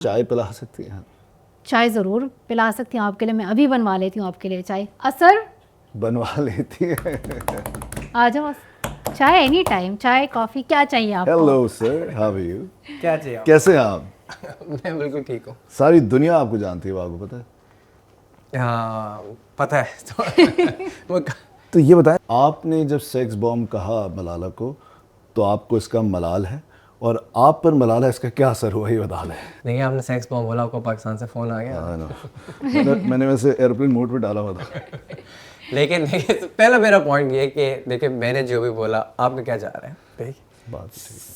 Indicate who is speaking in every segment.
Speaker 1: چائے پلا سکتی ہیں؟
Speaker 2: چائے ضرور پلا سکتی ہوں آپ کے لیے. میں ابھی بنوا لیتی ہوں آپ کے لیے چائے. اثر
Speaker 1: بنوا لیتی ہیں؟
Speaker 2: آ جاؤ. چائے اینی ٹائم, چائے کافی کیا چاہیے آپ کو؟
Speaker 1: Hello sir, how are you?
Speaker 3: کیا چاہیے آپ؟
Speaker 1: کیسے ہیں آپ؟
Speaker 3: میں بالکل ٹھیک ہوں.
Speaker 1: ساری دنیا آپ کو جانتی ہے, آپ کو پتہ ہے؟
Speaker 3: ہاں پتہ ہے.
Speaker 1: تو یہ بتائیں, آپ نے جب سیکس بومب کہا ملالہ کو تو آپ کو اس کا ملال ہے, اور آپ پر ملالہ اس کا کیا اثر ہوا, یہ بتا لیں.
Speaker 3: نہیں, آپ نے سیکس بومب بولا, آپ کو پاکستان سے فون آ گیا.
Speaker 1: میں نے ویسے ایئرپلین موڈ پہ ڈالا ہوا تھا.
Speaker 3: لیکن پہلا میرا پوائنٹ یہ ہے کہ دیکھیں میں نے جو بھی بولا آپ کا کیا جا رہا ہے.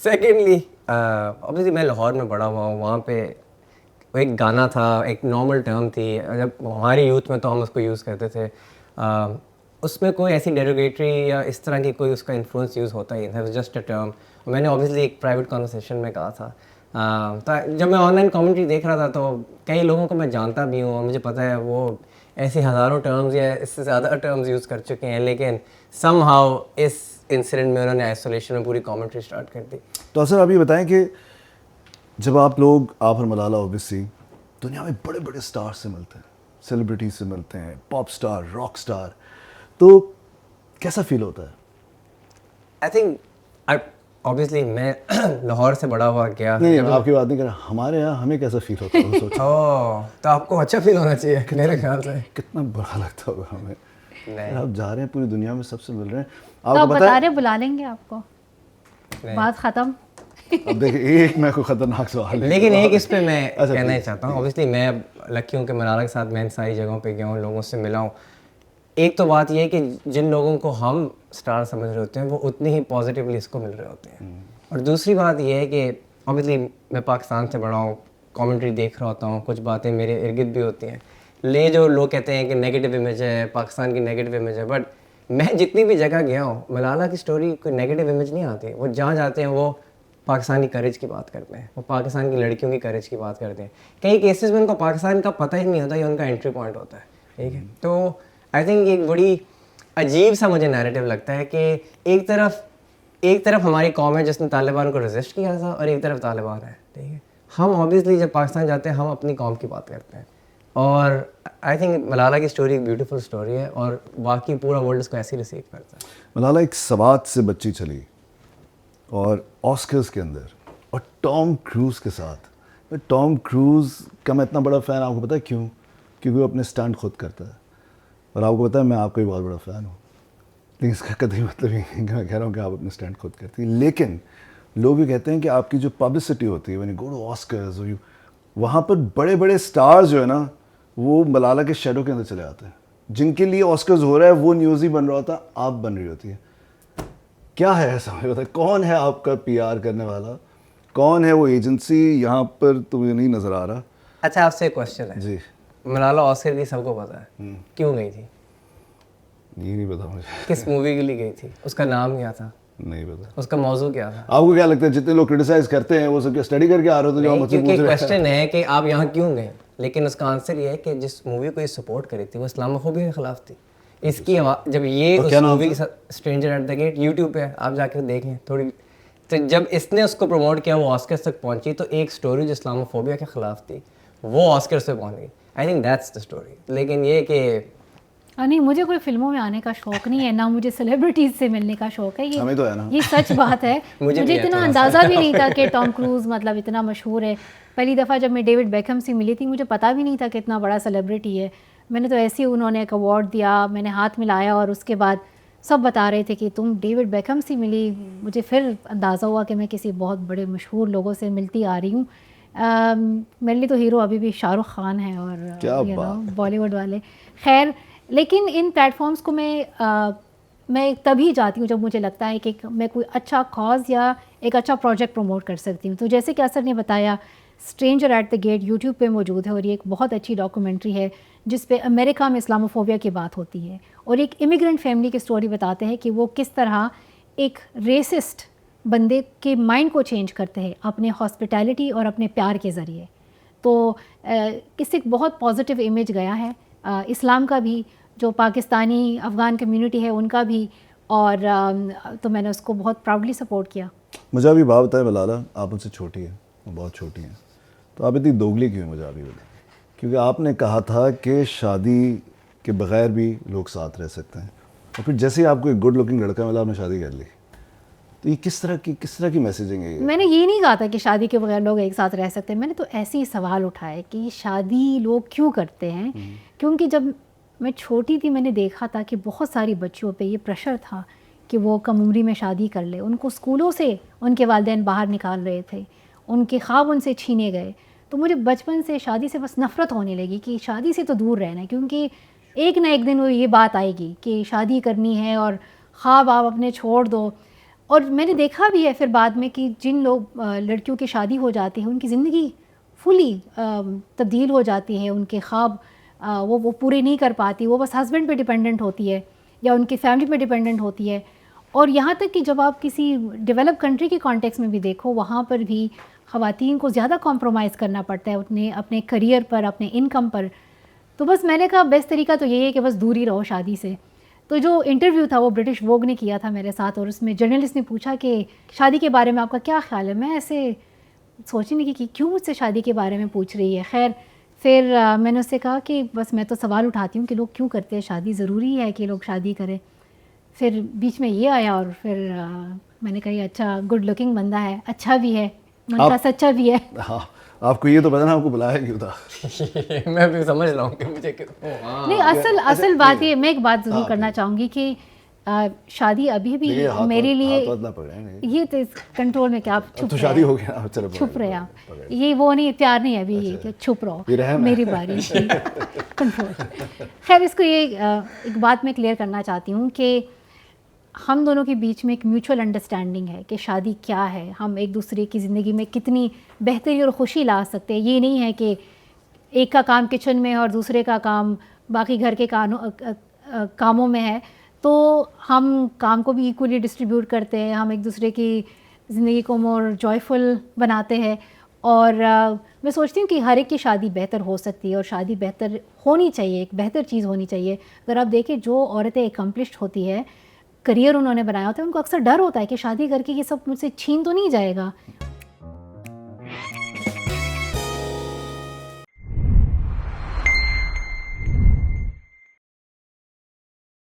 Speaker 3: سیکنڈلی obviously میں لاہور میں بڑا ہوا ہوں, وہاں پہ ایک گانا تھا, ایک نارمل ٹرم تھی, جب ہماری یوتھ میں تو ہم اس کو یوز کرتے تھے. اس میں کوئی ایسی ڈیروگیٹری یا اس طرح کی کوئی اس کا انفلوئنس یوز ہوتا ہی نہیں تھا, جسٹ اے ٹرم. میں نے obviously ایک پرائیویٹ کنورسیشن میں کہا تھا. جب میں آن لائن کامنٹری دیکھ رہا تھا تو کئی لوگوں کو میں جانتا بھی ہوں اور مجھے پتہ ہے وہ ایسی ہزاروں ٹرمز یا اس سے زیادہ ٹرمز یوز کر چکے ہیں, لیکن سم ہاؤ اس انسیڈنٹ میں انہوں نے آئسولیشن میں پوری کامنٹری اسٹارٹ کر دی.
Speaker 1: تو سر آپ یہ بتائیں کہ جب آپ لوگ, آپ اور ملالہ اوبیسلی دنیا میں بڑے بڑے اسٹار سے ملتے ہیں, سیلیبریٹی سے ملتے ہیں, پاپ اسٹار, راک اسٹار, تو کیسا فیل ہوتا ہے؟
Speaker 3: آئی تھنک obviously میں لاہور سے بڑا ہوا گیا.
Speaker 1: نہیں, آپ کی بات نہیں کر رہا, ہمارے یہاں ہمیں کیسا فیل ہوتا ہے سوچو.
Speaker 3: تو آپ کو اچھا فیل ہونا چاہیے میرے خیال سے.
Speaker 1: کتنا برا لگتا ہوگا ہمیں. آپ جا رہے ہیں پوری دنیا میں سب سے مل رہے ہیں,
Speaker 2: آپ کو بتا رہے بلا لیں گے آپ کو, بات ختم.
Speaker 1: اب دیکھیں ایک میں کوئی خطرناک سوال ہے,
Speaker 3: لیکن ایک اس پہ میں کہنا ہی چاہتا ہوں. obviously میں لکی ہوں کہ ملالہ کے ساتھ میں ان ساری جگہوں پہ گیا ہوں, لوگوں سے ملا ہوں. ایک تو بات یہ ہے کہ جن لوگوں کو ہم اسٹار سمجھ رہے ہوتے ہیں وہ اتنی ہی پازیٹیولی اس کو مل رہے ہوتے ہیں. اور دوسری بات یہ ہے کہ obviously میں پاکستان سے بڑا ہوں, کامنٹری دیکھ رہا ہوتا ہوں, کچھ باتیں میرے ارد گرد بھی ہوتی ہیں. جو لوگ کہتے ہیں کہ نیگیٹو امیج ہے, پاکستان کی نیگیٹو امیج ہے, بٹ میں جتنی بھی جگہ گیا ہوں ملالہ کی سٹوری کوئی نیگیٹو امیج نہیں آتی. وہ جہاں جاتے ہیں وہ پاکستان کی کریج کی بات کرتے ہیں, وہ پاکستان کی لڑکیوں کی کریج کی بات کرتے ہیں. کئی کیسز میں ان کو پاکستان کا پتہ ہی نہیں ہوتا, یہ ان کا انٹری پوائنٹ ہوتا ہے. ٹھیک ہے, تو آئی تھنک ایک بڑی عجیب سا مجھے نیریٹو لگتا ہے کہ ایک طرف ہماری قوم ہے جس نے طالبان کو ریزسٹ کیا تھا, اور ایک طرف طالبان ہے. ٹھیک ہے, ہم obviously جب پاکستان جاتے ہیں ہم اپنی قوم کی بات کرتے ہیں, اور آئی تھنک ملالہ کی اسٹوری ایک بیوٹیفل اسٹوری ہے, اور باقی پورا ورلڈ اس کو ایسے ہی ریسیو کرتا ہے.
Speaker 1: ملالہ ایک سوات سے بچی چلی اور آسکرز کے اندر, اور ٹام کروز کے ساتھ. ٹام کروز کا میں اتنا بڑا فین, آپ کو پتہ ہے کیوں؟ کیونکہ وہ اپنے اسٹنٹ خود کرتا ہے, اور آپ کو پتہ ہے میں آپ کا بھی بہت بڑا فین ہوں. لیکن اس کا قطعی مطلب یہ ہے کہ میں کہہ رہا ہوں کہ آپ اپنے اسٹنٹ خود کرتی ہیں, لیکن لوگ یہ کہتے ہیں کہ آپ کی جو پبلسٹی ہوتی ہے when you go to Oscars, وہاں پر بڑے بڑے اسٹارز جو ہے نا وہ ملالہ کے شیڈو کے اندر چلے آتے ہیں. جن کے لیے آسکرز ہو رہا ہے وہ نیوز ہی بن رہا ہوتا, آپ بن رہی ہوتی ہے. کیا ہے ایسا, مجھے بتائیں کون ہے آپ کا پی آر کرنے والا, کون ہے وہ ایجنسی, یہاں پر تو مجھے نہیں نظر آ رہا.
Speaker 3: اچھا آپ سے ایک کوشچن ہے.
Speaker 1: جی,
Speaker 3: ملالہ آسکر کی سب کو پتہ ہے, کیوں گئی تھی؟
Speaker 1: یہ نہیں پتا مجھے.
Speaker 3: کس مووی کے لیے گئی تھی, اس کا نام کیا تھا,
Speaker 1: نہیں پتا.
Speaker 3: اس کا موضوع کیا تھا؟
Speaker 1: آپ کو کیا لگتا ہے جتنے لوگ کرٹیسائز کرتے ہیں وہ سب اسٹڈی کر کے آ رہے ہوتے ہیں جو مجھ سے پوچھ رہے ہیں؟
Speaker 3: کوشچن ہے کہ آپ یہاں کیوں گئے, لیکن اس کا آنسر یہ ہے کہ جس مووی کو یہ سپورٹ کری تھی وہ اسلاموفوبیا کے خلاف تھی. اس کی جب یہ اس مووی کے ساتھ stranger at the gate YouTube پہ آپ جا کے دیکھ لیں تھوڑی, تو جب اس نے اس کو پروموٹ کیا وہ آسکرز تک پہنچی, تو ایک اسٹوری جو اسلاموفوبیا کے خلاف تھی وہ آسکرز پہ پہنچ گئی. I think that's the story. لیکن یہ کہ
Speaker 2: نہیں, مجھے کوئی فلموں میں آنے کا شوق نہیں ہے, نہ مجھے سیلیبریٹیز سے ملنے کا شوق ہے.
Speaker 1: ہمیں تو ہے نا,
Speaker 2: یہ سچ بات ہے. مجھے اتنا اندازہ بھی نہیں تھا کہ ٹام کروز مطلب اتنا مشہور ہے. پہلی دفعہ جب میں ڈیوڈ بیکہم سے ملی تھی مجھے پتہ بھی نہیں تھا کہ اتنا بڑا سیلیبریٹی ہے. میں نے تو ایسے ہی, انہوں نے ایک ایوارڈ دیا, میں نے ہاتھ ملایا, اور اس کے بعد سب بتا رہے تھے کہ تم ڈیوڈ بیکہم سے ملی. مجھے پھر اندازہ ہوا کہ میں کسی بہت بڑے مشہور لوگوں سے ملتی آ رہی ہوں. میرے لیے تو ہیرو ابھی بھی شاہ رخ خان ہے, اور بالی ووڈ والے. خیر, لیکن ان پلیٹ فارمس کو میں تبھی جاتی ہوں جب مجھے لگتا ہے کہ میں کوئی اچھا کاز یا ایک اچھا پروجیکٹ پروموٹ کر سکتی ہوں. تو جیسے کہ اثر نے بتایا, stranger at the gate YouTube پہ موجود ہے, اور یہ ایک بہت اچھی ڈاکومنٹری ہے جس پہ امریکہ میں اسلاموفوبیا کی بات ہوتی ہے, اور ایک امیگرینٹ فیملی کی اسٹوری بتاتے ہیں کہ وہ کس طرح ایک ریسسٹ بندے کے مائنڈ کو چینج کرتے ہیں اپنے ہاسپٹیلٹی اور اپنے پیار کے ذریعے. تو اس سے ایک بہت پازیٹیو امیج گیا ہے اسلام کا بھی, جو پاکستانی افغان کمیونٹی ہے ان کا بھی, اور تو میں نے اس کو بہت پراؤڈلی سپورٹ کیا.
Speaker 1: مجھے ابھی بات بتائے ملالہ, آپ ان سے چھوٹی ہیں, وہ بہت چھوٹی ہیں, تو آپ اتنی دوگلی کیوں مجھے ابھی بولیں؟ کیونکہ آپ نے کہا تھا کہ شادی کے بغیر بھی لوگ ساتھ رہ سکتے ہیں، اور پھر جیسے ہی آپ کو ایک گڈ لکنگ لڑکا ملا آپ نے شادی کر لی. تو یہ کس طرح کی میسیجنگ ہے یہ؟
Speaker 2: میں نے یہ نہیں کہا تھا کہ شادی کے بغیر لوگ ایک ساتھ رہ سکتے ہیں. میں نے تو ایسے ہی سوال اٹھائے کہ شادی لوگ کیوں کرتے ہیں. کیونکہ جب میں چھوٹی تھی میں نے دیکھا تھا کہ بہت ساری بچیوں پہ یہ پریشر تھا کہ وہ کم عمری میں شادی کر لے. ان کو اسکولوں سے ان کے والدین باہر نکال رہے تھے، ان کے خواب ان سے چھینے گئے. تو مجھے بچپن سے شادی سے بس نفرت ہونے لگی کہ شادی سے تو دور رہنا ہے، کیونکہ ایک نہ ایک دن وہ یہ بات آئے گی کہ شادی کرنی ہے اور خواب آپ اپنے چھوڑ دو. اور میں نے دیکھا بھی ہے پھر بعد میں کہ جن لوگ لڑکیوں کی شادی ہو جاتی ہے ان کی زندگی فلی تبدیل ہو جاتی ہے. ان کے خواب وہ پورے نہیں کر پاتی، وہ بس ہسبینڈ پہ ڈپینڈنٹ ہوتی ہے یا ان کی فیملی پہ ڈپینڈنٹ ہوتی ہے. اور یہاں تک کہ جب آپ کسی ڈیولپ کنٹری کے کانٹیکس میں بھی دیکھو، وہاں پر بھی خواتین کو زیادہ کمپرومائز کرنا پڑتا ہے اپنے کریئر پر، اپنے انکم پر. تو بس میں نے کہا بیسٹ طریقہ تو یہی ہے کہ بس دور ہی رہو شادی سے. تو جو انٹرویو تھا وہ برٹش ووگ نے کیا تھا میرے ساتھ، اور اس میں جرنلسٹ نے پوچھا کہ شادی کے بارے میں آپ کا کیا خیال ہے. میں ایسے سوچنے کی کہ کیوں مجھ سے شادی کے بارے میں پوچھ رہی ہے. خیر پھر میں نے اس سے کہا کہ بس میں تو سوال اٹھاتی ہوں کہ لوگ کیوں کرتے ہیں شادی، ضروری ہے کہ لوگ شادی کریں. پھر بیچ میں یہ آیا اور پھر میں نے کہا یہ اچھا گڈ لکنگ بندہ ہے، اچھا بھی ہے، من کا سچا بھی ہے.
Speaker 1: ہاں آپ کو یہ تو پتا نا آپ کو بلایا کیوں تھا.
Speaker 3: میں بھی سمجھ رہا ہوں کہ مجھے
Speaker 2: نہیں اصل بات یہ، میں ایک بات ضرور کرنا چاہوں گی کہ شادی ابھی بھی میرے لیے یہ تو کنٹرول میں کہ آپ چھپ
Speaker 1: شادی ہو گیا
Speaker 2: چھپ رہے آپ، یہ وہ نہیں، پیار نہیں ہے ابھی یہ کہ چھپ رہو میری باری کنٹرول. خیر اس کو یہ ایک بات میں کلیئر کرنا چاہتی ہوں کہ ہم دونوں کے بیچ میں ایک میوچول انڈرسٹینڈنگ ہے کہ شادی کیا ہے، ہم ایک دوسرے کی زندگی میں کتنی بہتری اور خوشی لا سکتے ہیں. یہ نہیں ہے کہ ایک کا کام کچن میں اور دوسرے کا کام باقی گھر کے کاموں میں ہے. تو ہم کام کو بھی ایکولی ڈسٹریبیوٹ کرتے ہیں، ہم ایک دوسرے کی زندگی کو مور جوائفل بناتے ہیں. اور میں سوچتی ہوں کہ ہر ایک کی شادی بہتر ہو سکتی ہے اور شادی بہتر ہونی چاہیے، ایک بہتر چیز ہونی چاہیے. اگر آپ دیکھیں جو عورتیں اکمپلشڈ ہوتی ہے، کریئر انہوں نے بنایا ہوتا ہے، ان کو اکثر ڈر ہوتا ہے کہ شادی کر کے یہ سب مجھ سے چھین تو نہیں جائے گا.